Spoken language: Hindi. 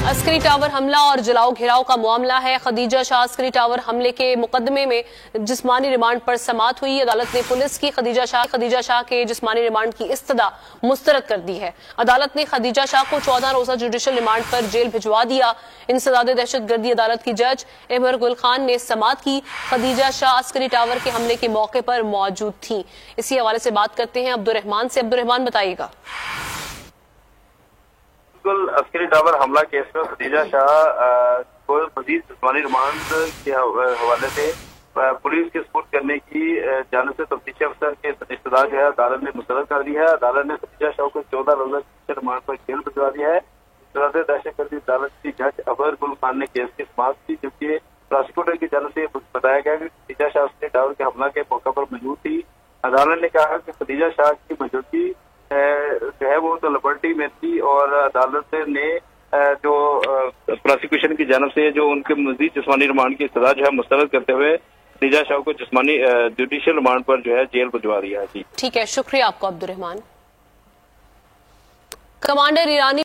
अस्करी टावर हमला और जलाओ घेराव का मामला है। खदीजा शाह अस्करी टावर हमले के मुकदमे में जिस्मानी रिमांड पर समाअत हुई। अदालत ने पुलिस की खदीजा शाह के जिस्मानी रिमांड की इस्तदा मुस्तरद कर दी है। अदालत ने खदीजा शाह को 14 रोजा जुडिशल रिमांड पर जेल भिजवा दिया। इंसदाद दहशतगर्दी अदालत की जज इमर गुल खान ने समाअत की। खदीजा शाह अस्करी टावर के हमले के मौके पर मौजूद थी। इसी हवाले से बात करते हैं अब्दुर्रहमान से। अब्दुर्रहमान, बताइएगा। अस्करी टावर हमला केस में खदीजा शाह को मजीद जिस्मानी रिमांड के हवाले से पुलिस के सपुर्द करने की जानिब से तफ्तीशी अफसर के इस्तदा जो है अदालत ने मुस्तरद कर दी है। अदालत ने खदीजा शाह को 14 रोजा रिमांड पर जेल भिजवा दिया है। इंसदाद दहशतगर्दी अदालत की जज अबर गुल खान ने केस की समाअत की, जबकि प्रोसिक्यूटर की जानिब से बताया गया कि खदीजा शाह अस्करी टावर के हमला के मौका पर मौजूद थी। अदालत ने कहा कि खदीजा शाह की मौजूदगी जो है वो तो लिबर्टी में थी और अदालत ने जो प्रोसिक्यूशन की जानिब से जो उनके मजीद जिस्मानी रिमांड की सजा जो है मुस्तरद करते हुए खदीजा शाह को जिस्मानी जुडिशियल रिमांड पर जो है जेल भिजवा दिया है। जी ठीक है, शुक्रिया आपको अब्दुर्रहमान। कमांडर ईरानी